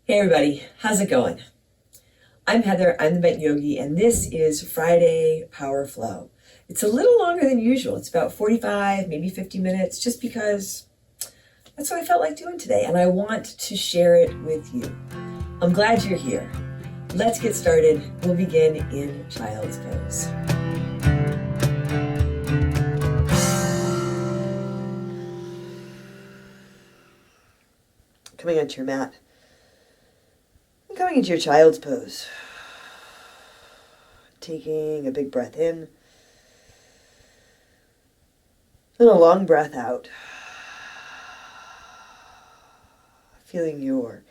Hey everybody, how's it going? I'm Heather, I'm the Met Yogi, and this is Friday Power Flow. It's a little longer than usual. It's about 45, maybe 50 minutes, just because that's what I felt like doing today, and I want to share it with you. I'm glad you're here. Let's get started. We'll begin in Child's Pose. Coming onto your mat and coming into your Child's Pose. Taking a big breath in and a long breath out. Feeling your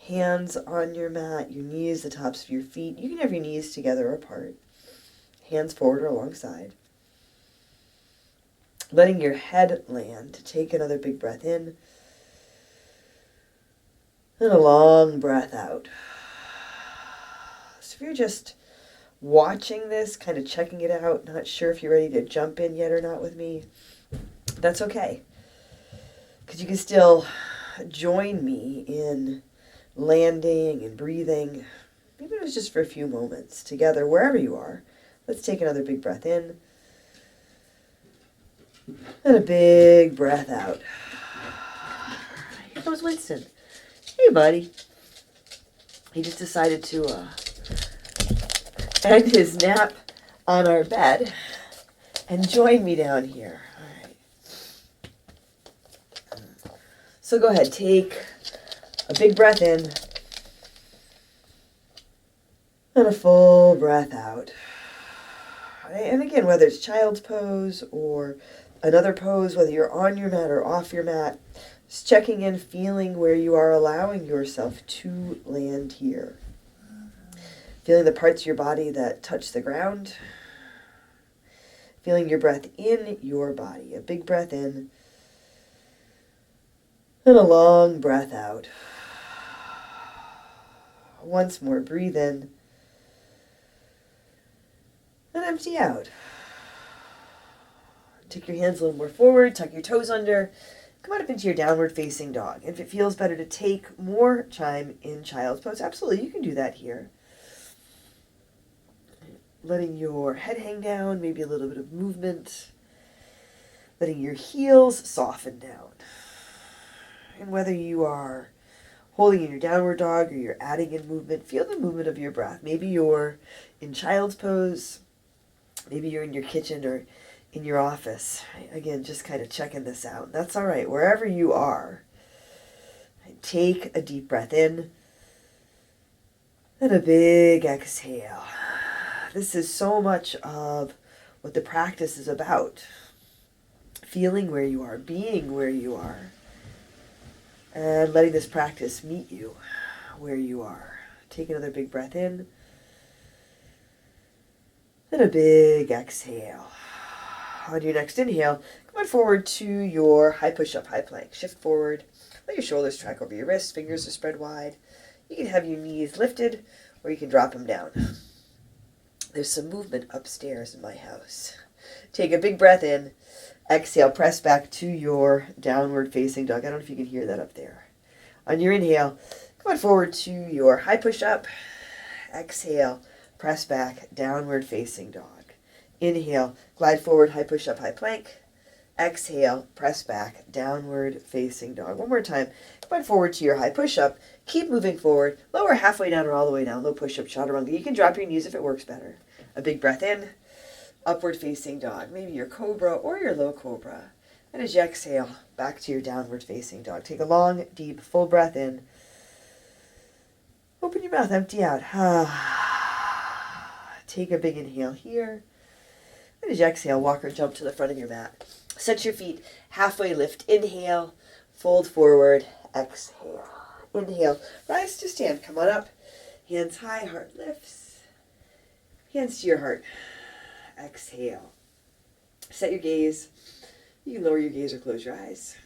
hands on your mat, your knees, the tops of your feet. You can have your knees together or apart. Hands forward or alongside. Letting your head land. Take another big breath in. And a long breath out. So if you're just watching this, kind of checking it out, not sure if you're ready to jump in yet or not with me, that's okay. Because you can still join me in landing and breathing, even if it's just for a few moments together, wherever you are. Let's take another big breath in and a big breath out. Here comes Winston. Hey, buddy. He just decided to end his nap on our bed and join me down here. All right. So go ahead, take a big breath in and a full breath out. And again, whether it's child's pose or another pose, whether you're on your mat or off your mat, just checking in, feeling where you are, allowing yourself to land here. Feeling the parts of your body that touch the ground. Feeling your breath in your body. A big breath in and a long breath out. Once more, breathe in and empty out. Take your hands a little more forward, tuck your toes under, come on up into your downward facing dog. If it feels better to take more time in child's pose, absolutely, you can do that here. Letting your head hang down, maybe a little bit of movement. Letting your heels soften down. And whether you are holding in your downward dog or you're adding in movement, feel the movement of your breath. Maybe you're in child's pose. Maybe you're in your kitchen or in your office. Again, just kind of checking this out. That's all right. Wherever you are, take a deep breath in and a big exhale. This is so much of what the practice is about. Feeling where you are, being where you are, and letting this practice meet you where you are. Take another big breath in and a big exhale. On your next inhale, come on forward to your high push-up, high plank. Shift forward. Let your shoulders track over your wrists. Fingers are spread wide. You can have your knees lifted or you can drop them down. There's some movement upstairs in my house. Take a big breath in. Exhale, press back to your downward facing dog. I don't know if you can hear that up there. On your inhale, come on forward to your high push-up. Exhale, press back, downward facing dog. Inhale, glide forward, high push-up, high plank. Exhale, press back, downward facing dog. One more time. Come on forward to your high push-up. Keep moving forward. Lower halfway down or all the way down. Low push-up, chaturanga. You can drop your knees if it works better. A big breath in. Upward facing dog. Maybe your cobra or your low cobra. And as you exhale, back to your downward facing dog. Take a long, deep, full breath in. Open your mouth, empty out. Take a big inhale here. And as you exhale, walk or jump to the front of your mat. Set your feet halfway lift. Inhale, fold forward, exhale. Inhale, rise to stand. Come on up. Hands high, heart lifts. Hands to your heart. Exhale. Set your gaze. You can lower your gaze or close your eyes.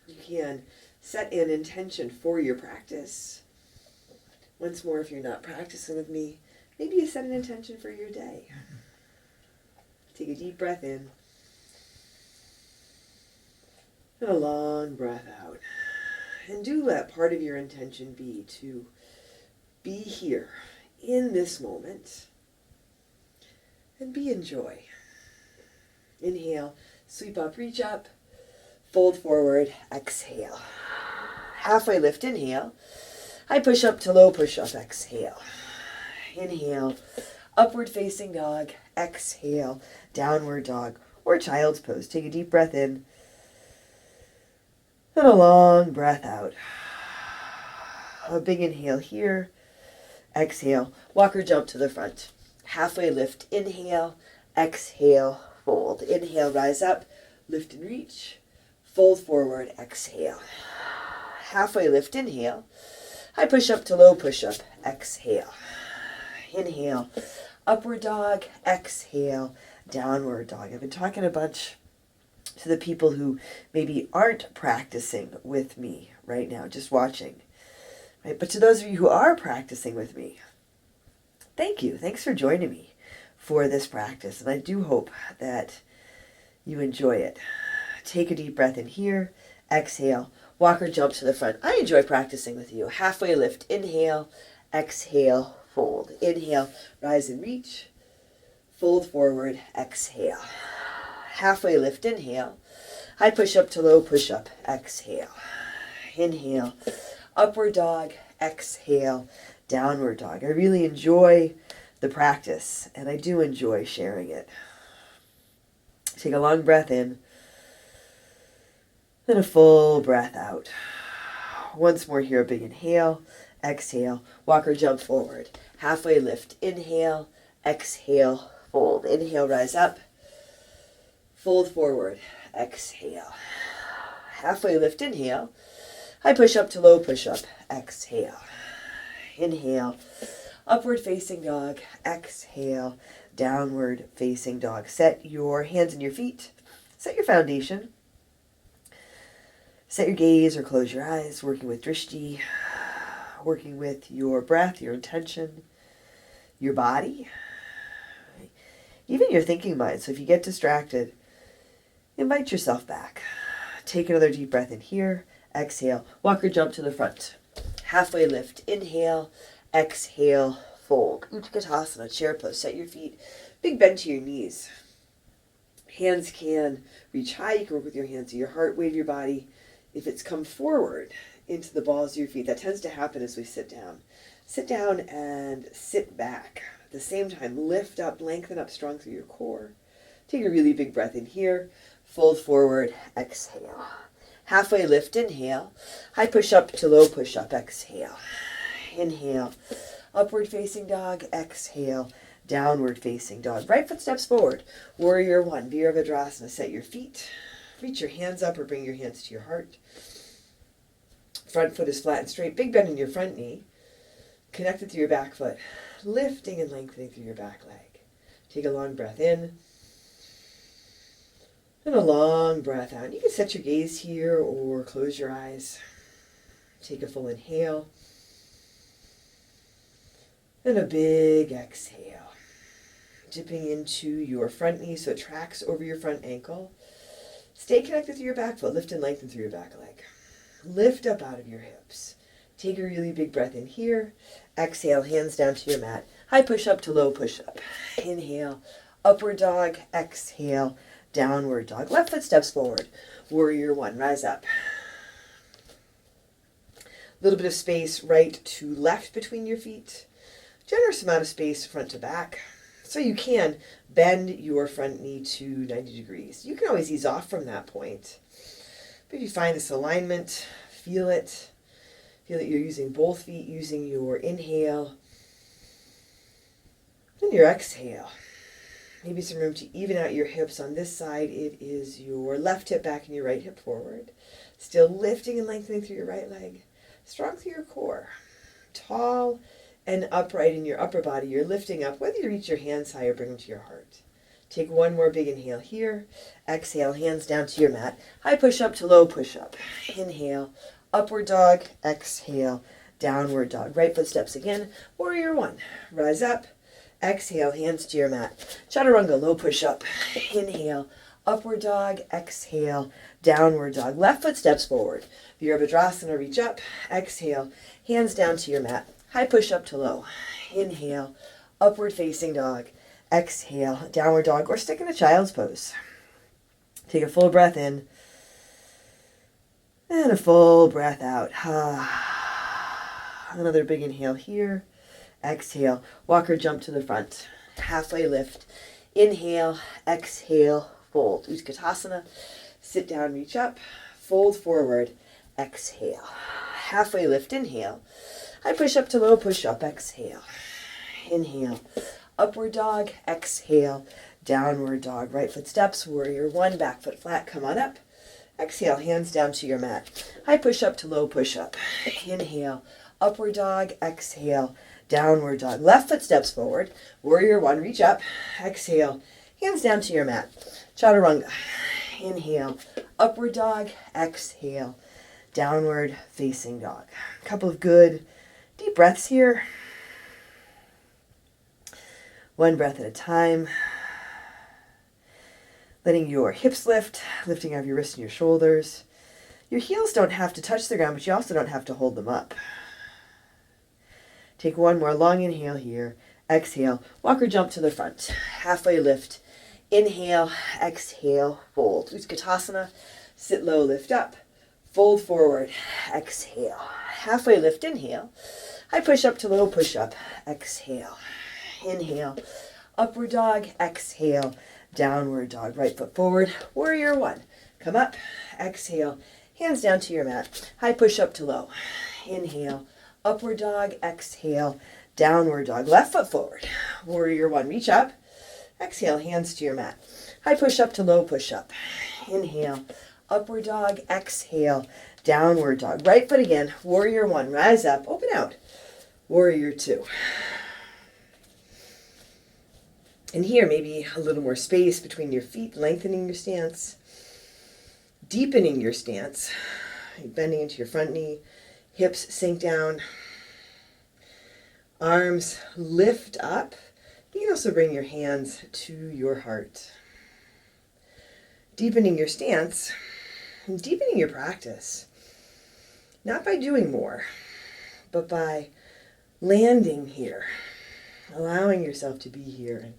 You can set an intention for your practice. Once more, if you're not practicing with me, maybe you set an intention for your day. Take a deep breath in. And a long breath out. And do let part of your intention be to be here in this moment and be in joy. Inhale, sweep up, reach up, fold forward, exhale. Halfway lift, inhale. High push up to low push up, exhale. Inhale, upward facing dog, exhale, downward dog or child's pose. Take a deep breath in and a long breath out. A big inhale here, exhale, walk or jump to the front. Halfway lift, inhale, exhale, fold. Inhale, rise up, lift and reach, fold forward, exhale. Halfway lift, inhale, high push up to low push up, exhale. Inhale, upward dog, exhale, downward dog. I've been talking a bunch to the people who maybe aren't practicing with me right now, just watching. Right? But to those of you who are practicing with me, thank you. Thanks for joining me for this practice. And I do hope that you enjoy it. Take a deep breath in here, exhale, walk or jump to the front. I enjoy practicing with you. Halfway lift, inhale, exhale, fold. Inhale, rise and reach, fold forward, exhale. Halfway lift, inhale, high push up to low push up, exhale. Inhale, upward dog, exhale, downward dog. I really enjoy the practice and I do enjoy sharing it. Take a long breath in, then a full breath out. Once more here, a big inhale, exhale, walk or jump forward. Halfway lift, inhale, exhale, fold. Inhale, rise up, fold forward, exhale. Halfway lift, inhale, high push up to low push up, exhale. Inhale, upward facing dog, exhale, downward facing dog. Set your hands and your feet, set your foundation. Set your gaze or close your eyes, working with drishti, working with your breath, your intention, your body, even your thinking mind. So if you get distracted, invite yourself back. Take another deep breath in here, exhale, walk or jump to the front. Halfway lift, inhale, exhale, fold. Utkatasana, chair pose. Set your feet, big bend to your knees. Hands can reach high. You can work with your hands to your heart, weight of your body. If it's come forward into the balls of your feet, that tends to happen as we sit down. Sit down and sit back. At the same time, lift up, lengthen up strong through your core. Take a really big breath in here. Fold forward, exhale. Halfway lift, inhale. High push up to low push up, exhale. Inhale, upward facing dog, exhale, downward facing dog. Right foot steps forward. Warrior one, Virabhadrasana. Set your feet. Reach your hands up or bring your hands to your heart. Front foot is flat and straight. Big bend in your front knee. Connected through your back foot. Lifting and lengthening through your back leg. Take a long breath in. And a long breath out. You can set your gaze here or close your eyes. Take a full inhale. And a big exhale. Dipping into your front knee so it tracks over your front ankle. Stay connected through your back foot. Lift and lengthen through your back leg. Lift up out of your hips. Take a really big breath in here. Exhale, hands down to your mat. High push up to low push up. Inhale, upward dog. Exhale, downward dog. Left foot steps forward. Warrior one, rise up. A little bit of space right to left between your feet. Generous amount of space front to back. So you can bend your front knee to 90 degrees. You can always ease off from that point. But if you find this alignment, feel it. Feel that you're using both feet, using your inhale and your exhale. Maybe some room to even out your hips. On this side, it is your left hip back and your right hip forward. Still lifting and lengthening through your right leg. Strong through your core. Tall and upright in your upper body. You're lifting up, whether you reach your hands high or bring them to your heart. Take one more big inhale here. Exhale, hands down to your mat. High push up to low push up. Inhale, upward dog. Exhale, downward dog. Right foot steps again. Warrior one. Rise up. Exhale, hands to your mat. Chaturanga, low push up. Inhale, upward dog, exhale, downward dog. Left foot steps forward. Virabhadrasana, reach up, exhale, hands down to your mat. High push up to low. Inhale, upward facing dog. Exhale, downward dog, or stick in a child's pose. Take a full breath in and a full breath out. Another big inhale here. Exhale, walk or jump to the front. Halfway lift. Inhale, exhale, fold. Utkatasana. Sit down, reach up, fold forward, exhale. Halfway lift, inhale. High push up to low push up, exhale. Inhale, upward dog, exhale, downward dog. Right foot steps, warrior one, back foot flat, come on up. Exhale, hands down to your mat. High push up to low push up. Inhale, upward dog, exhale, downward dog. Left foot steps forward, warrior one, reach up. Exhale, hands down to your mat. Chaturanga. Inhale, upward dog, exhale, downward facing dog. A couple of good deep breaths here. One breath at a time. Letting your hips lift, lifting of your wrists and your shoulders. Your heels don't have to touch the ground, but you also don't have to hold them up. Take one more long inhale here. Exhale, walk or jump to the front. Halfway lift. Inhale, exhale, fold. Utkatasana, sit low, lift up. Fold forward, exhale. Halfway lift, inhale. High push up to low push up, exhale. Inhale, upward dog, exhale, downward dog. Right foot forward, warrior one. Come up, exhale, hands down to your mat. High push up to low. Inhale, upward dog, exhale, downward dog. Left foot forward, warrior one. Reach up, exhale, hands to your mat. High push up to low push up. Inhale, upward dog, exhale, downward dog. Right foot again, warrior one. Rise up, open out, warrior two. And here, maybe a little more space between your feet, lengthening your stance, deepening your stance, bending into your front knee, hips sink down, arms lift up. You can also bring your hands to your heart. Deepening your stance, and deepening your practice, not by doing more, but by landing here, allowing yourself to be here and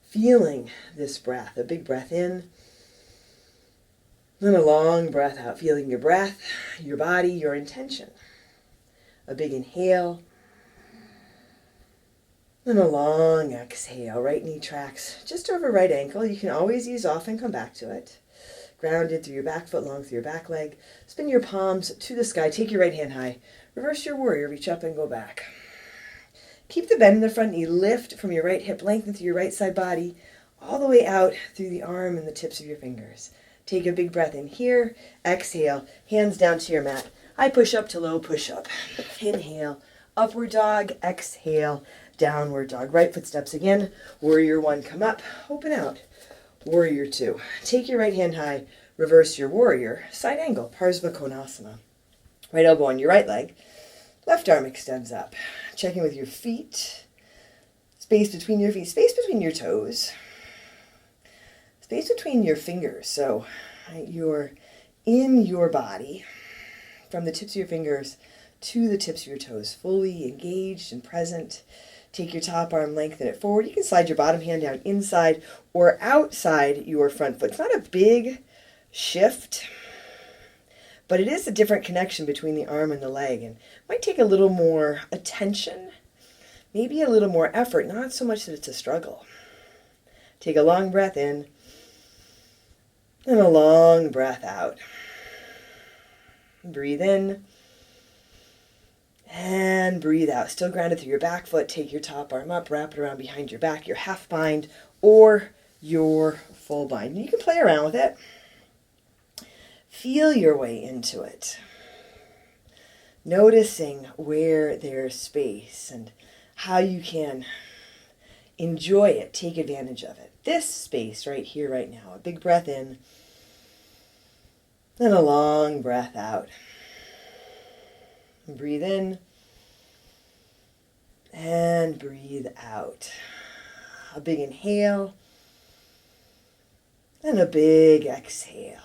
feeling this breath. A big breath in, then a long breath out, feeling your breath, your body, your intention. A big inhale, then a long exhale. Right knee tracks just over right ankle. You can always ease off and come back to it. Grounded through your back foot, long through your back leg. Spin your palms to the sky. Take your right hand high. Reverse your warrior. Reach up and go back. Keep the bend in the front knee. Lift from your right hip. Lengthen through your right side body. All the way out through the arm and the tips of your fingers. Take a big breath in here. Exhale. Hands down to your mat. High push up to low push up. Inhale. Upward dog. Exhale. Downward dog. Right foot steps again. Warrior one. Come up. Open out. Warrior two. Take your right hand high. Reverse your warrior. Side angle. Parsva Konasana. Right elbow on your right leg. Left arm extends up. Checking with your feet. Space between your feet. Space between your toes. Space between your fingers. So you're in your body from the tips of your fingers to the tips of your toes. Fully engaged and present. Take your top arm, lengthen it forward. You can slide your bottom hand down inside or outside your front foot. It's not a big shift, but it is a different connection between the arm and the leg, and might take a little more attention, maybe a little more effort, not so much that it's a struggle. Take a long breath in and a long breath out. Breathe in. And breathe out. Still grounded through your back foot. Take your top arm up, wrap it around behind your back, your half bind or your full bind. And you can play around with it. Feel your way into it. Noticing where there's space and how you can enjoy it, take advantage of it. This space right here, right now. A big breath in. Then a long breath out. Breathe in and breathe out. A big inhale And a big exhale.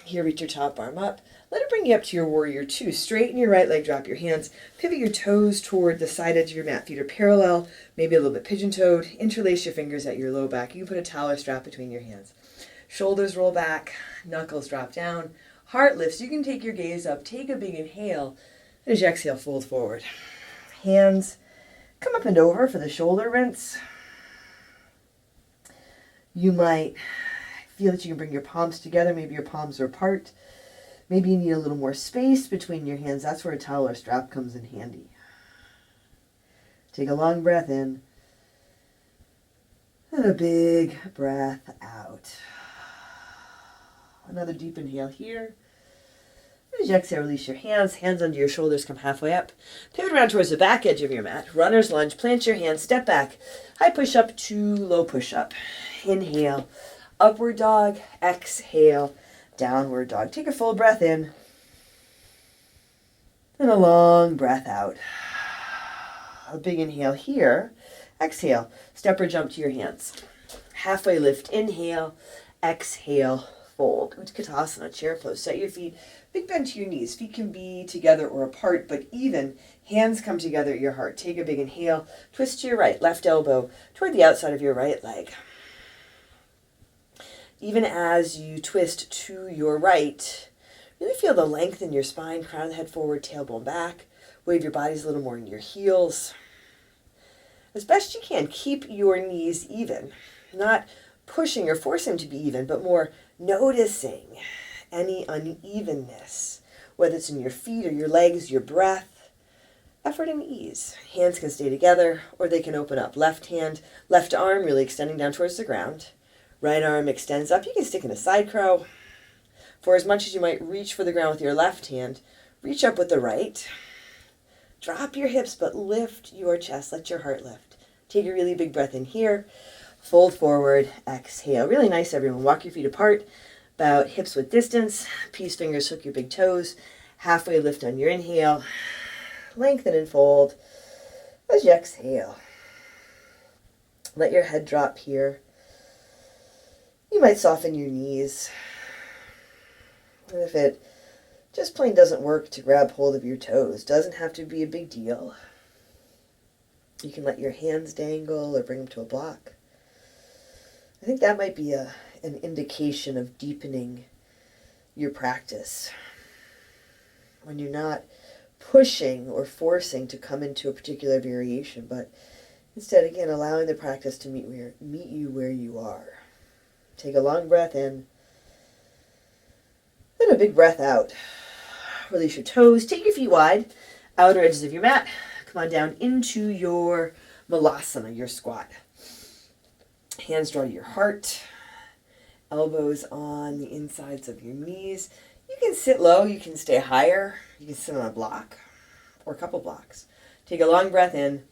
Here, reach your top arm up. Let it bring you up to your warrior two. Straighten your right leg, drop your hands. Pivot your toes toward the side edge of your mat. Feet are parallel, maybe a little bit pigeon-toed. Interlace your fingers at your low back. You can put a towel or strap between your hands. Shoulders roll back, knuckles drop down. Heart lifts. You can take your gaze up. Take a big inhale. As you exhale, fold forward. Hands come up and over for the shoulder rinse. You might feel that you can bring your palms together. Maybe your palms are apart. Maybe you need a little more space between your hands. That's where a towel or strap comes in handy. Take a long breath in. And a big breath out. Another deep inhale here. As you exhale, release your hands. Hands under your shoulders, come halfway up. Pivot around towards the back edge of your mat. Runner's lunge, plant your hands, step back. High push-up to low push-up. Inhale, upward dog. Exhale, downward dog. Take a full breath in. And a long breath out. A big inhale here. Exhale, step or jump to your hands. Halfway lift, inhale. Exhale, fold. Utkatasana, chair pose. Set your feet, big bend to your knees. Feet can be together or apart, but even. Hands come together at your heart. Take a big inhale. Twist to your right, left elbow toward the outside of your right leg. Even as you twist to your right, really feel the length in your spine. Crown of the head forward, tailbone back. Wave your bodies a little more in your heels. As best you can, keep your knees even. Not pushing or forcing them to be even, but more noticing any unevenness, whether it's in your feet or your legs, your breath. Effort and ease. Hands can stay together or they can open up. Left hand, left arm really extending down towards the ground. Right arm extends up. You can stick in a side crow. For as much as you might reach for the ground with your left hand, reach up with the right. Drop your hips, but lift your chest. Let your heart lift. Take a really big breath in here. Fold forward. Exhale. Really nice, everyone. Walk your feet apart. About hips width distance. Peace fingers hook your big toes. Halfway lift on your inhale. Lengthen and fold. As you exhale, let your head drop here. You might soften your knees. And if it just plain doesn't work to grab hold of your toes, doesn't have to be a big deal. You can let your hands dangle or bring them to a block. I think that might be an indication of deepening your practice. When you're not pushing or forcing to come into a particular variation, but instead, again, allowing the practice to meet you where you are. Take a long breath in, then a big breath out. Release your toes, take your feet wide, outer edges of your mat. Come on down into your malasana, your squat. Hands draw to your heart, elbows on the insides of your knees. You can sit low, you can stay higher, you can sit on a block or a couple blocks. Take a long breath in,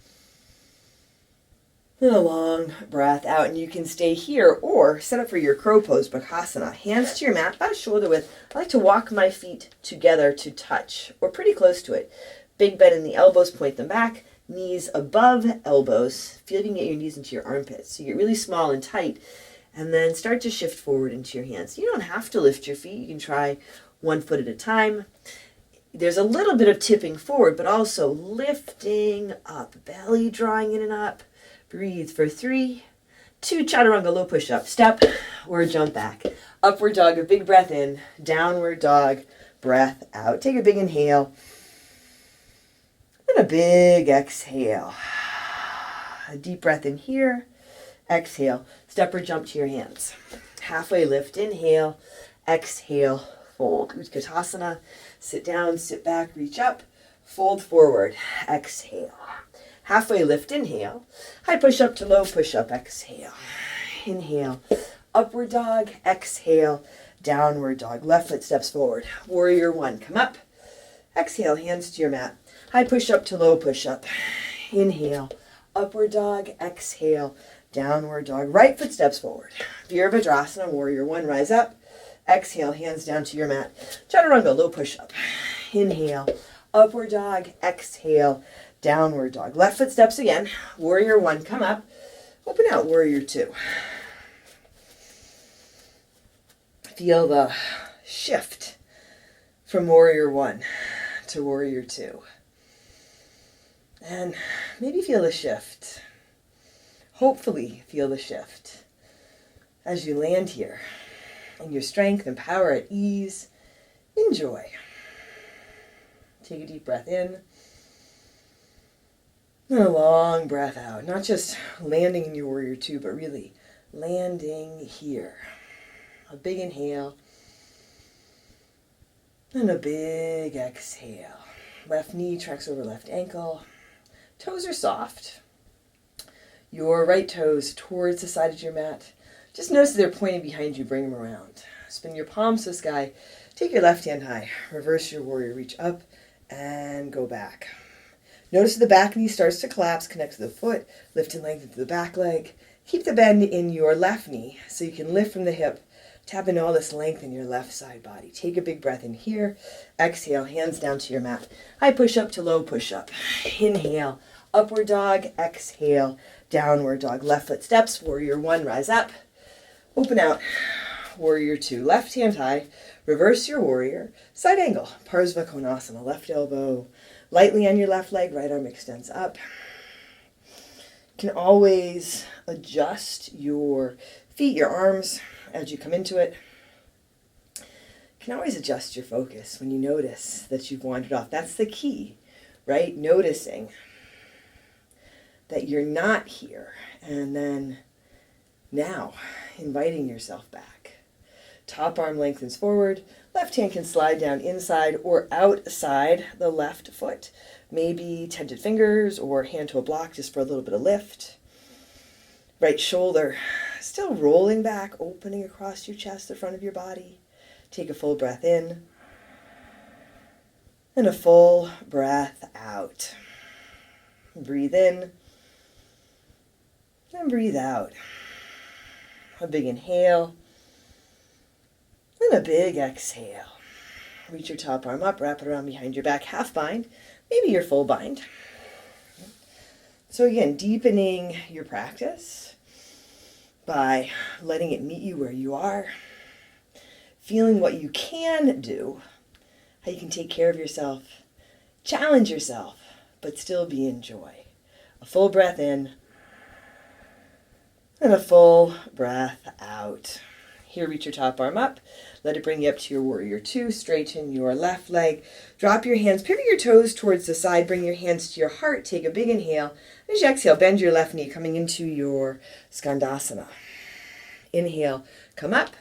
then a long breath out, and you can stay here or set up for your crow pose, Bakasana. Hands to your mat, about shoulder width. I like to walk my feet together to touch, or pretty close to it. Big bend in the elbows, point them back, knees above elbows. Feel if you can get your knees into your armpits. So you get really small and tight, and then start to shift forward into your hands. You don't have to lift your feet. You can try one foot at a time. There's a little bit of tipping forward, but also lifting up, belly drawing in and up. Breathe for 3, 2, chaturanga, low push-up, step or jump back. Upward dog, a big breath in, downward dog, breath out. Take a big inhale and a big exhale. A deep breath in here, exhale, step or jump to your hands. Halfway lift, inhale, exhale, fold. Utkatasana, sit down, sit back, reach up, fold forward, exhale. Halfway lift, inhale. High push-up to low push-up, exhale. Inhale, upward dog, exhale, downward dog. Left foot steps forward. Warrior one, come up. Exhale, hands to your mat. High push-up to low push-up. Inhale, upward dog, exhale, downward dog. Right foot steps forward. Virabhadrasana, warrior one, rise up. Exhale, hands down to your mat. Chaturanga, low push-up. Inhale, upward dog, exhale, downward dog. Left foot steps again. Warrior one, come up. Open out, warrior two. feel the shift from warrior one to warrior two. And maybe feel the shift. Hopefully feel the shift as you land here in your strength and power at ease. Enjoy. Take a deep breath in and a long breath out. Not just landing in your warrior two, but really landing here. A big inhale and a big exhale. Left knee tracks over left ankle. Toes are soft. Your right toes towards the side of your mat. Just notice they're pointing behind you. Bring them around. Spin your palms to the sky. Take your left hand high. Reverse your warrior. Reach up and go back. Notice the back knee starts to collapse. Connect to the foot. Lift and lengthen to the back leg. Keep the bend in your left knee so you can lift from the hip. Tap in all this length in your left side body. Take a big breath in here. Exhale, hands down to your mat. High push-up to low push-up. Inhale, upward dog. Exhale, downward dog. Left foot steps. Warrior one, rise up. Open out. Warrior two. Left hand high. Reverse your warrior. Side angle. Parsva Konasana. Left elbow lightly on your left leg. Right arm extends up. You can always adjust your feet, your arms, as you come into it. You can always adjust your focus when you notice that you've wandered off. That's the key, right? Noticing that you're not here, and then now inviting yourself back. Top arm lengthens forward. Left hand can slide down inside or outside the left foot. Maybe tented fingers or hand to a block just for a little bit of lift. Right shoulder still rolling back, opening across your chest, the front of your body. Take a full breath in and a full breath out. Breathe in and breathe out. A big inhale and a big exhale. Reach your top arm up, wrap it around behind your back, half bind, maybe your full bind. So again, deepening your practice by letting it meet you where you are, feeling what you can do, how you can take care of yourself, challenge yourself, but still be in joy. A full breath in and a full breath out. Here, reach your top arm up. Let it bring you up to your warrior two. Straighten your left leg. Drop your hands. Pivot your toes towards the side. Bring your hands to your heart. Take a big inhale. As you exhale, bend your left knee, coming into your Skandasana. Inhale, come up.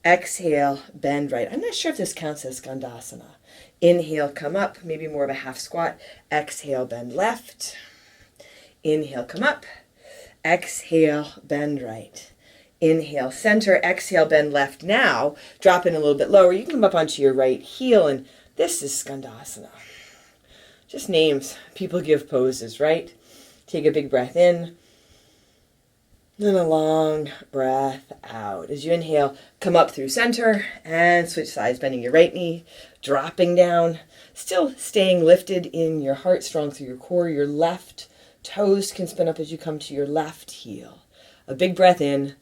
Exhale, bend right. I'm not sure if this counts as Skandasana. Inhale, come up. Maybe more of a half squat. Exhale, bend left. Inhale, come up. Exhale, bend right. Inhale, center. Exhale, bend left. Now, drop in a little bit lower. You can come up onto your right heel, and this is Skandasana. Just names people give poses, right? Take a big breath in, and a long breath out. As you inhale, come up through center, and switch sides, bending your right knee, dropping down, still staying lifted in your heart, strong through your core. Your left toes can spin up as you come to your left heel. A big breath in,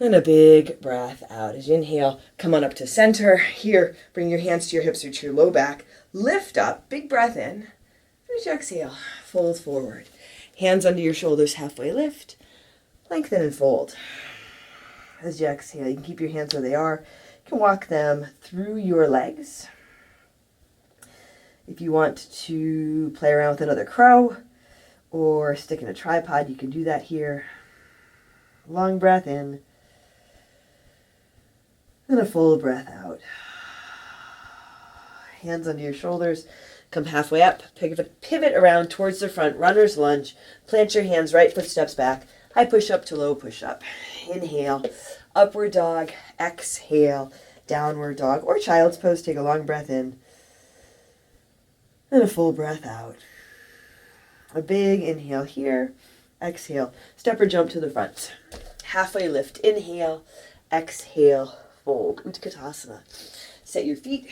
and a big breath out. As you inhale, come on up to center. Here, bring your hands to your hips or to your low back. Lift up, big breath in. As you exhale, fold forward. Hands under your shoulders, halfway lift. Lengthen and fold. As you exhale, you can keep your hands where they are. You can walk them through your legs. If you want to play around with another crow or stick in a tripod, you can do that here. Long breath in. And a full breath out. Hands under your shoulders. Come halfway up. Pivot around towards the front. Runner's lunge. Plant your hands. Right foot steps back. High push up to low push up. Inhale. Upward dog. Exhale. Downward dog. Or child's pose. Take a long breath in. And a full breath out. A big inhale here. Exhale. Step or jump to the front. Halfway lift. Inhale. Exhale. Fold. Utkatasana. Set your feet.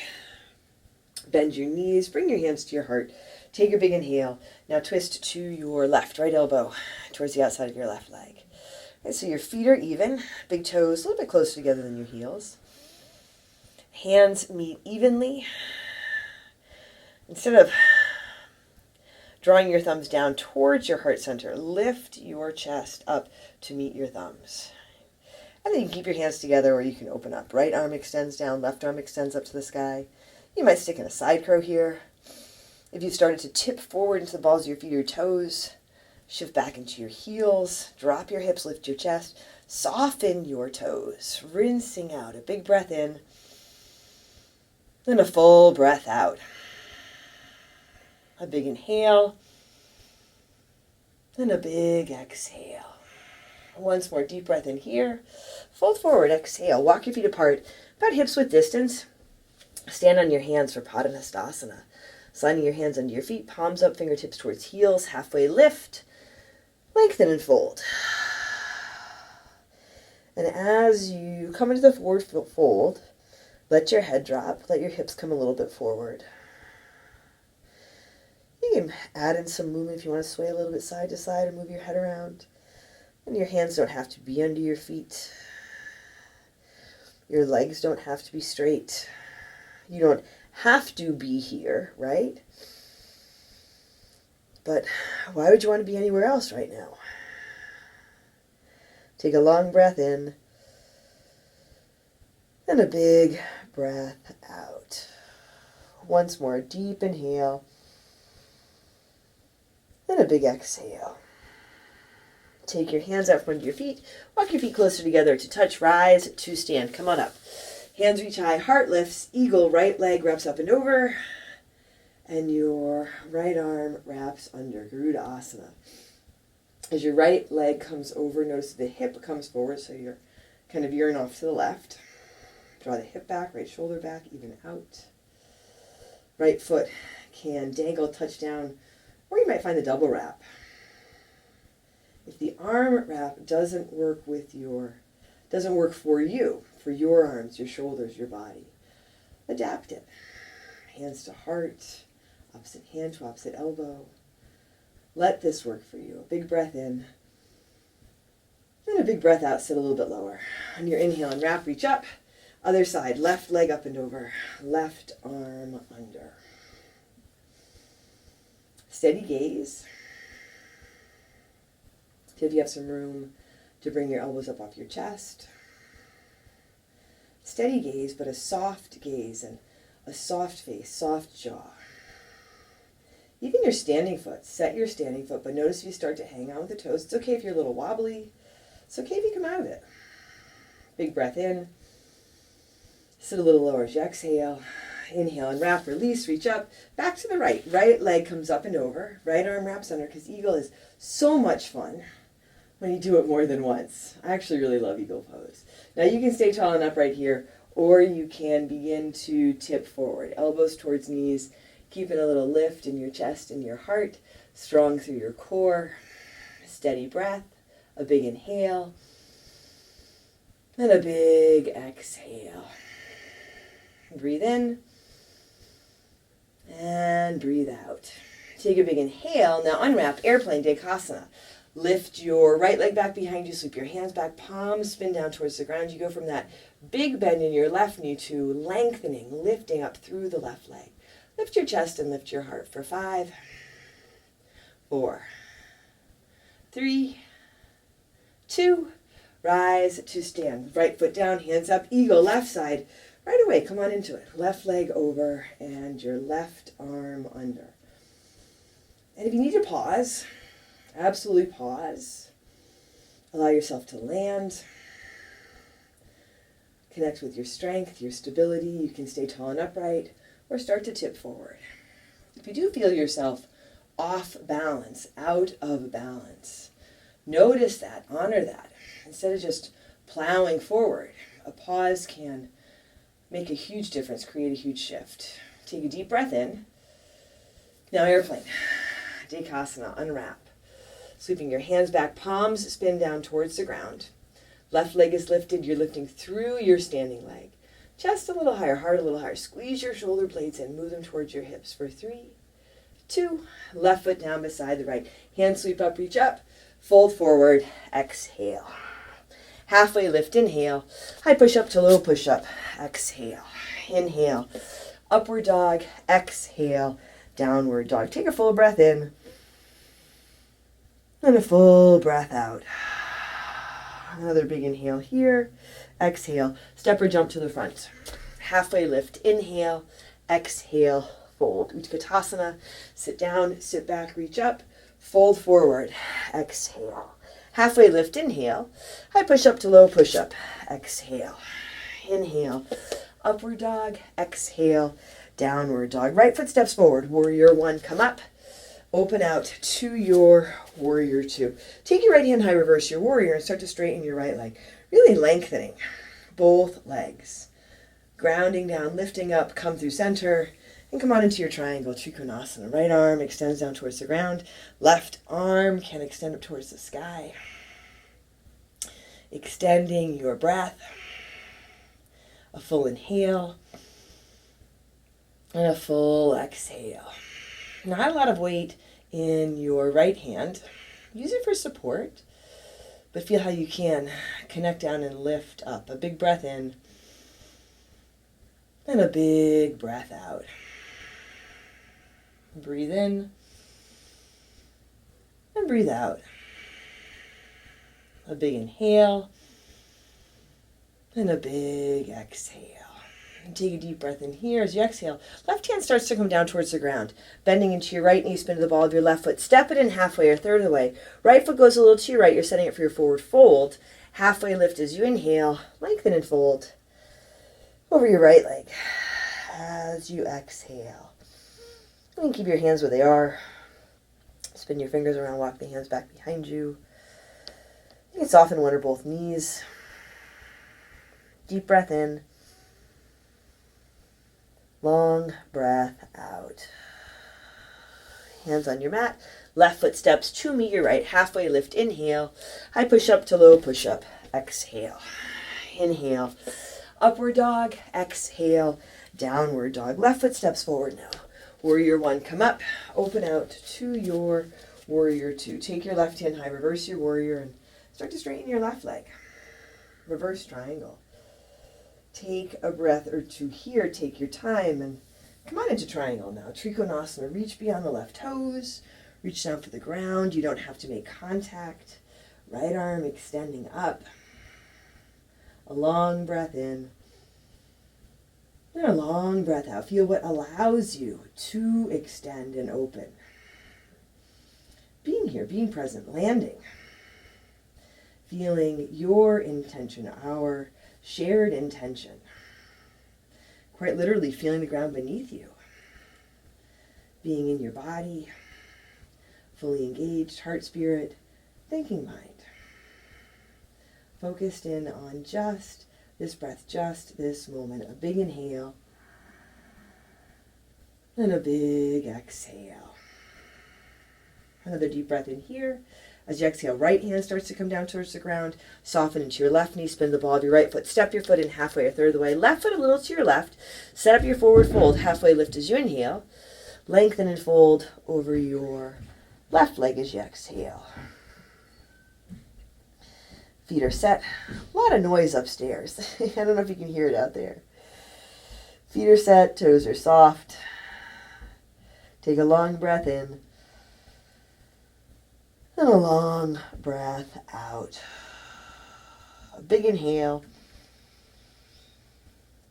Bend your knees. Bring your hands to your heart. Take a big inhale. Now twist to your left. Right elbow towards the outside of your left leg. And so your feet are even, big toes a little bit closer together than your heels. Hands meet evenly. Instead of drawing your thumbs down towards your heart center, lift your chest up to meet your thumbs. And then you can keep your hands together, or you can open up. Right arm extends down, left arm extends up to the sky. You might stick in a side crow here. If you started to tip forward into the balls of your feet or your toes, shift back into your heels, drop your hips, lift your chest, soften your toes, rinsing out. A big breath in, then a full breath out. A big inhale, then a big exhale. Once more, deep breath in here. Fold forward, exhale. Walk your feet apart, about hips width distance. Stand on your hands for Padangusthasana. Sliding your hands under your feet, palms up, fingertips towards heels. Halfway lift, lengthen and fold. And as you come into the forward fold, let your head drop. Let your hips come a little bit forward. You can add in some movement if you want to sway a little bit side to side or move your head around. And your hands don't have to be under your feet. Your legs don't have to be straight. You don't have to be here, right? But why would you want to be anywhere else right now? Take a long breath in and a big breath out. Once more, deep inhale and a big exhale. Take your hands out from under your feet. Walk your feet closer together to touch. Rise to stand. Come on up. Hands reach high. Heart lifts. Eagle. Right leg wraps up and over. And your right arm wraps under. Garudasana. As your right leg comes over, notice the hip comes forward, so you're kind of veering off to the left. Draw the hip back, right shoulder back, even out. Right foot can dangle, touch down, or you might find the double wrap. If the arm wrap doesn't work for you, for your arms, your shoulders, your body, adapt it. Hands to heart, opposite hand to opposite elbow. Let this work for you. A big breath in, and a big breath out. Sit a little bit lower. On your inhale and wrap, reach up. Other side, left leg up and over, left arm under. Steady gaze. See if you have some room to bring your elbows up off your chest. Steady gaze, but a soft gaze and a soft face, soft jaw. Even your standing foot, set your standing foot, but notice if you start to hang on with the toes. It's okay if you're a little wobbly. It's okay if you come out of it. Big breath in. Sit a little lower as you exhale. Inhale and wrap, release, reach up. Back to the right. Right leg comes up and over. Right arm wraps under, because eagle is so much fun when you do it more than once. I actually really love eagle pose. Now you can stay tall and upright here, or you can begin to tip forward. Elbows towards knees, keeping a little lift in your chest and your heart, strong through your core. Steady breath, a big inhale, and a big exhale. Breathe in, and breathe out. Take a big inhale. Now unwrap, airplane, Dekasana. Lift your right leg back behind you, sweep your hands back, palms spin down towards the ground. You go from that big bend in your left knee to lengthening, lifting up through the left leg. Lift your chest and lift your heart for 5, 4, 3, 2, rise to stand. Right foot down, hands up, eagle, left side. Right away, come on into it. Left leg over and your left arm under. And if you need to pause, absolutely pause. Allow yourself to land. Connect with your strength, your stability. You can stay tall and upright or start to tip forward. If you do feel yourself off balance, out of balance, notice that, honor that. Instead of just plowing forward, a pause can make a huge difference, create a huge shift. Take a deep breath in. Now airplane. Dekasana, unwrap. Sweeping your hands back, palms spin down towards the ground. Left leg is lifted, you're lifting through your standing leg. Chest a little higher, heart a little higher. Squeeze your shoulder blades in, move them towards your hips for 3, 2, left foot down beside the right. Hand sweep up, reach up, fold forward, exhale. halfway lift, inhale, high push-up to low push-up, exhale, inhale, upward dog, exhale, downward dog. Take a full breath in and a full breath out. Another big inhale here, exhale, step or jump to the front. Halfway lift, inhale, exhale, fold. Utkatasana, sit down, sit back, reach up, fold forward, exhale. Halfway lift, inhale, high push-up to low push-up, exhale, inhale, upward dog, exhale, downward dog. Right foot steps forward, warrior one, come up, open out to your warrior two. Take your right hand high, reverse your warrior, and start to straighten your right leg, really lengthening both legs. Grounding down, lifting up, come through center, and come on into your triangle, Trikonasana. Right arm extends down towards the ground. Left arm can extend up towards the sky. Extending your breath. A full inhale. And a full exhale. Not a lot of weight in your right hand. Use it for support, but feel how you can connect down and lift up. A big breath in. And a big breath out. Breathe in. And breathe out. A big inhale. And a big exhale. And take a deep breath in here as you exhale. Left hand starts to come down towards the ground. Bending into your right knee, spin to the ball of your left foot. Step it in halfway or third of the way. Right foot goes a little to your right. You're setting it for your forward fold. Halfway lift as you inhale. Lengthen and fold over your right leg as you exhale. And keep your hands where they are. Spin your fingers around, walk the hands back behind you. You can soften one or both knees. Deep breath in. Long breath out. Hands on your mat. Left foot steps to meet your right. Halfway lift, inhale. High push up to low push up. Exhale. Inhale. Upward dog, exhale, downward dog. Left foot steps forward now. Warrior one, come up, open out to your warrior two. Take your left hand high, reverse your warrior, and start to straighten your left leg. Reverse triangle. Take a breath or two here, take your time, and come on into triangle now. Trikonasana, reach beyond the left toes, reach down for the ground. You don't have to make contact. Right arm extending up. A long breath in, and a long breath out. Feel what allows you to extend and open. Being here, being present, landing. Feeling your intention, our shared intention. Quite literally feeling the ground beneath you. Being in your body, fully engaged, heart, spirit, thinking mind. Focused in on just this breath, just this moment. A big inhale and a big exhale. Another deep breath in here. As you exhale, right hand starts to come down towards the ground. Soften into your left knee, spin the ball of your right foot. Step your foot in halfway or third of the way. Left foot a little to your left. Set up your forward fold. Halfway lift as you inhale. Lengthen and fold over your left leg as you exhale. Feet are set. A lot of noise upstairs. I don't know if you can hear it out there. Feet are set, toes are soft. Take a long breath in. And a long breath out. A big inhale.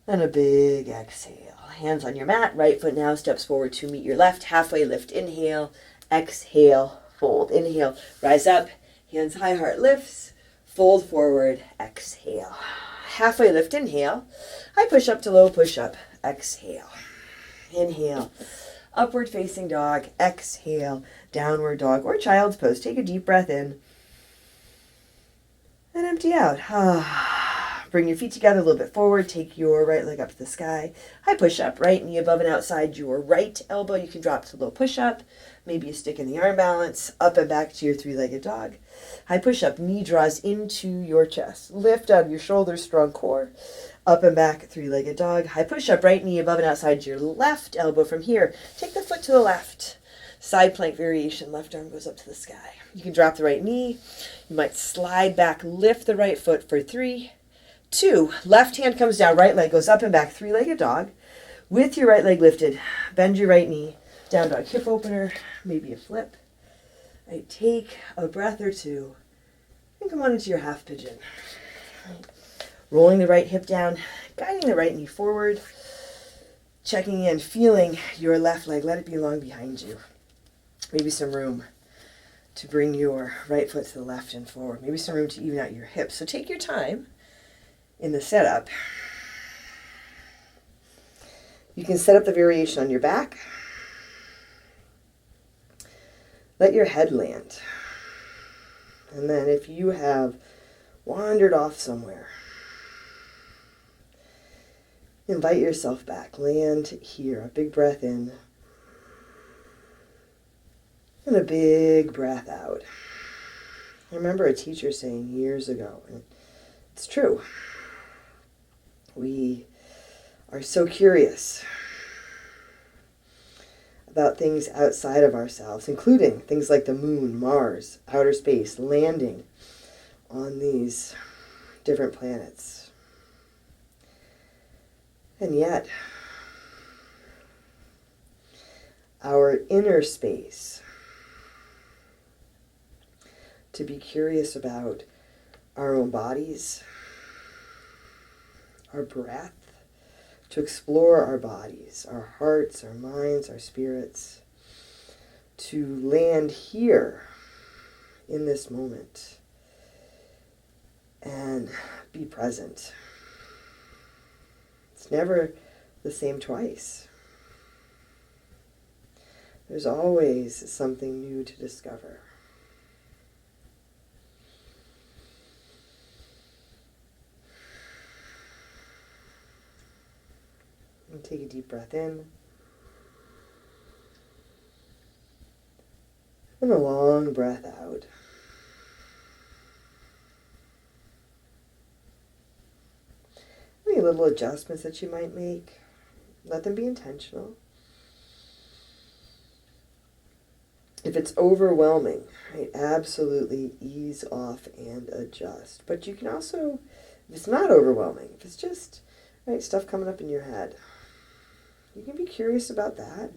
And a big exhale. Hands on your mat. Right foot now steps forward to meet your left. Halfway lift. Inhale. Exhale. Fold. Inhale. Rise up. Hands high. Heart lifts. Fold forward, exhale. Halfway lift, inhale. High push up to low push up, exhale. Inhale. Upward facing dog, exhale. Downward dog or child's pose. Take a deep breath in. And empty out. Bring your feet together a little bit forward. Take your right leg up to the sky. High push up, right knee above and outside your right elbow. You can drop to low push up. Maybe a stick in the arm balance. Up and back to your three-legged dog. High push up, knee draws into your chest. Lift out of your shoulders, strong core. Up and back, three-legged dog. High push up, right knee above and outside your left elbow. From here, take the foot to the left. Side plank variation, left arm goes up to the sky. You can drop the right knee. You might slide back, lift the right foot for 3, 2. Left hand comes down, right leg goes up and back, three-legged dog. With your right leg lifted, bend your right knee, down dog hip opener, maybe a flip. Right, take a breath or two and come on into your half pigeon. Right. Rolling the right hip down, guiding the right knee forward, checking in, feeling your left leg, let it be long behind you. Maybe some room to bring your right foot to the left and forward. Maybe some room to even out your hips. So take your time in the setup. You can set up the variation on your back. Let your head land. And then if you have wandered off somewhere, invite yourself back. Land here. A big breath in. And a big breath out. I remember a teacher saying years ago, and it's true, we are so curious about things outside of ourselves, including things like the moon, Mars, outer space, landing on these different planets. And yet, our inner space to be curious about our own bodies, our breath, to explore our bodies, our hearts, our minds, our spirits, to land here in this moment and be present. It's never the same twice. There's always something new to discover. And take a deep breath in. And a long breath out. Any little adjustments that you might make, let them be intentional. If it's overwhelming, right, absolutely ease off and adjust. But you can also, if it's not overwhelming, if it's just right stuff coming up in your head, you can be curious about that.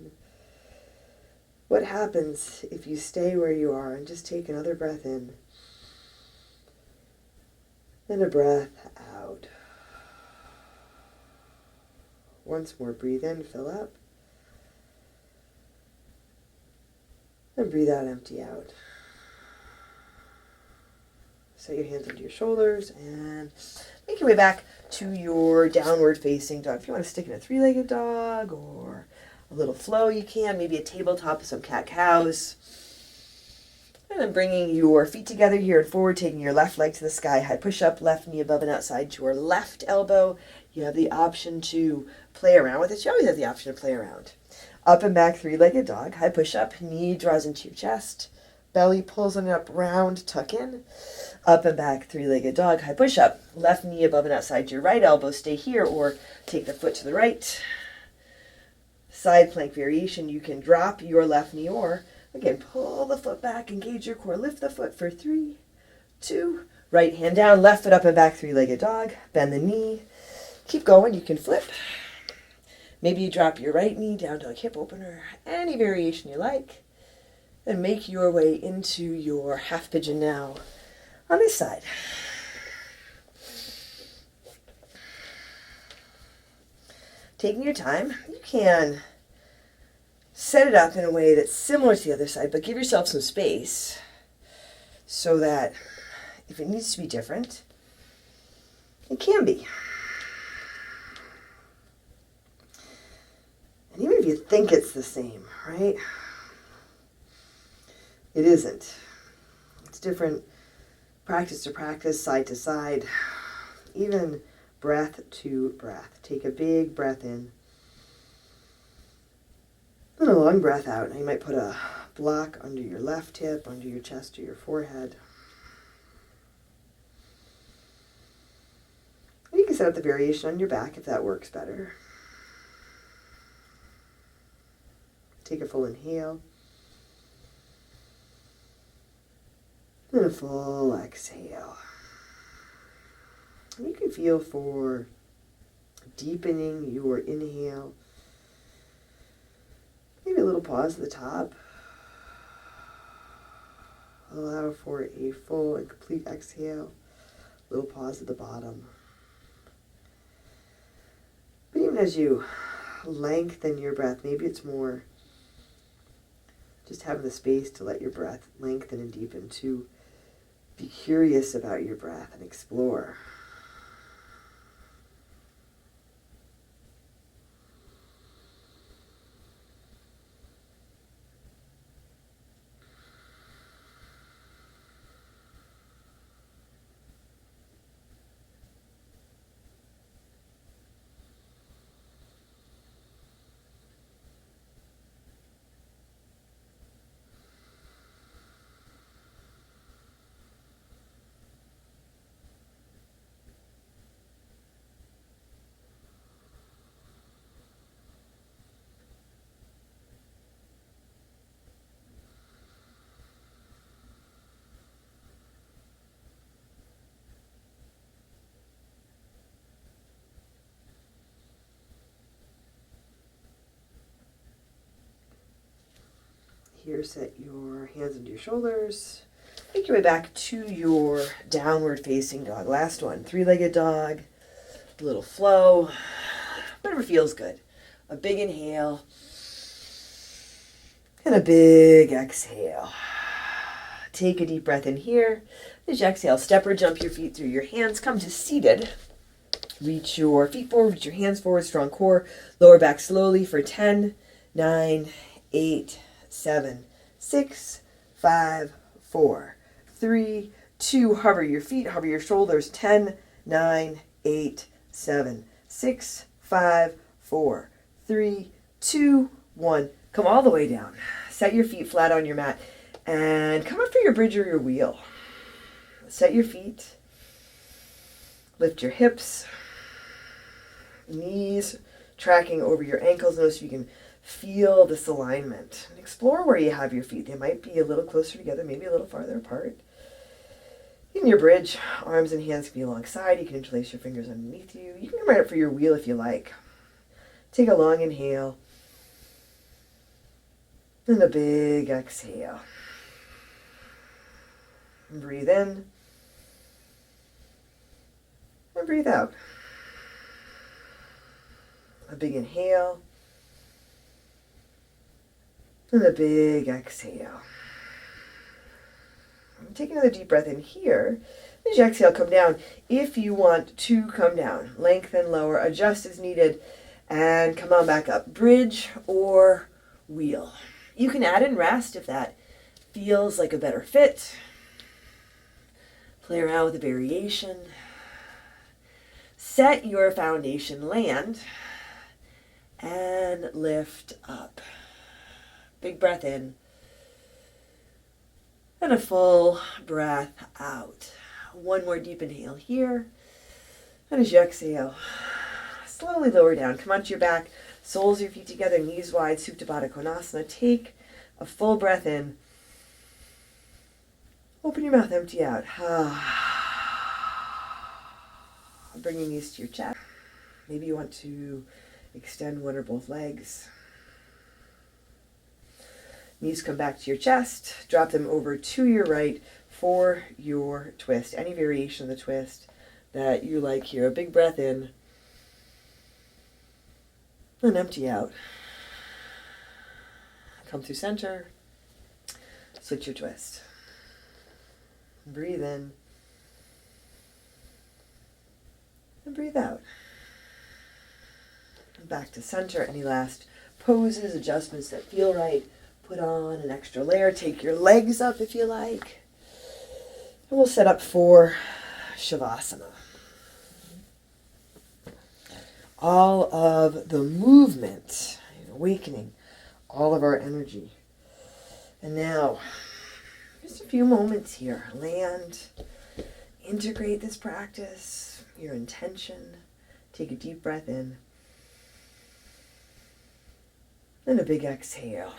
What happens if you stay where you are and just take another breath in and a breath out? Once more, breathe in, fill up. And breathe out, empty out. Set your hands under your shoulders and make your way back to your downward facing dog. If you want to stick in a three-legged dog or a little flow, you can. Maybe a tabletop with some cat-cows. And then bringing your feet together here and forward, taking your left leg to the sky. High push-up, left knee above and outside your left elbow. You have the option to play around with it. You always have the option to play around. Up and back, three-legged dog. High push-up, knee draws into your chest. Belly pulls on up, round, tuck in. Up and back, three-legged dog. High push-up. Left knee above and outside your right elbow. Stay here or take the foot to the right. Side plank variation. You can drop your left knee or, again, pull the foot back, engage your core. Lift the foot for 3, 2. Right hand down, left foot up and back, three-legged dog. Bend the knee. Keep going. You can flip. Maybe you drop your right knee down to a hip opener. Any variation you like. Then make your way into your half pigeon now on this side. Taking your time, you can set it up in a way that's similar to the other side, but give yourself some space so that if it needs to be different, it can be. And even if you think it's the same, right? It isn't. It's different practice to practice, side to side, even breath to breath. Take a big breath in and a long breath out. Now you might put a block under your left hip, under your chest or your forehead. And you can set up the variation on your back if that works better. Take a full inhale. And a full exhale. You can feel for deepening your inhale. Maybe a little pause at the top. Allow for a full and complete exhale. Little pause at the bottom. But even as you lengthen your breath, maybe it's more just having the space to let your breath lengthen and deepen, to be curious about your breath and explore. Here, set your hands into your shoulders. Make your way back to your downward facing dog. Last one, three-legged dog. A little flow, whatever feels good. A big inhale and a big exhale. Take a deep breath in here. As you exhale, step or jump your feet through your hands. Come to seated. Reach your feet forward, reach your hands forward, strong core. Lower back slowly for 10, 9, 8, 7, 6, 5, 4, 3, 2. Hover your feet, hover your shoulders. 10, 9, 8, 7, 6, 5, 4, 3, 2, 1. Come all the way down. Set your feet flat on your mat and come up for your bridge or your wheel. Set your feet. Lift your hips. Knees tracking over your ankles. Notice if you can feel this alignment. And explore where you have your feet. They might be a little closer together, maybe a little farther apart. In your bridge, arms and hands can be alongside. You can interlace your fingers underneath you. You can come right up for your wheel if you like. Take a long inhale. And a big exhale. And breathe in. And breathe out. A big inhale. And a big exhale. Take another deep breath in here. As you exhale, come down. If you want to come down, lengthen, lower, adjust as needed, and come on back up. Bridge or wheel. You can add in rest if that feels like a better fit. Play around with the variation. Set your foundation, land, and lift up. Big breath in. And a full breath out. One more deep inhale here. And as you exhale, slowly lower down. Come onto your back, soles of your feet together, knees wide, Supta Baddha Konasana. Take a full breath in. Open your mouth, empty out. Bring your knees to your chest. Maybe you want to extend one or both legs. Knees come back to your chest. Drop them over to your right for your twist. Any variation of the twist that you like here. A big breath in. And empty out. Come through center. Switch your twist. Breathe in. And breathe out. And back to center. Any last poses, adjustments that feel right. Put on an extra layer. Take your legs up if you like. And we'll set up for Shavasana. All of the movement, awakening all of our energy. And now, just a few moments here. Land. Integrate this practice. Your intention. Take a deep breath in. And a big exhale.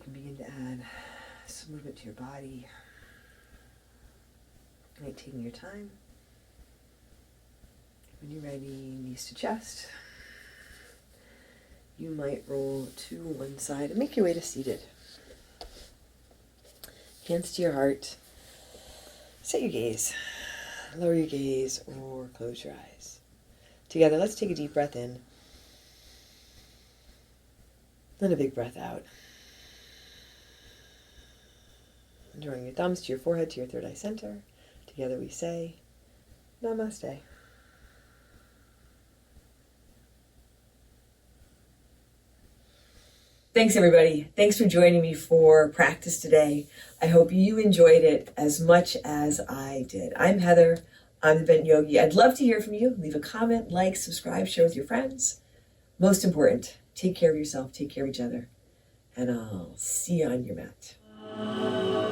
can begin to add some movement to your body. Like taking your time. When you're ready, knees to chest. You might roll to one side and make your way to seated. Hands to your heart. Set your gaze. Lower your gaze or close your eyes. Together, let's take a deep breath in. Then a big breath out. And drawing your thumbs to your forehead, to your third eye center. Together we say, Namaste. Thanks, everybody. Thanks for joining me for practice today. I hope you enjoyed it as much as I did. I'm Heather. I'm the Bent Yogi. I'd love to hear from you. Leave a comment, like, subscribe, share with your friends. Most important, take care of yourself, take care of each other, and I'll see you on your mat.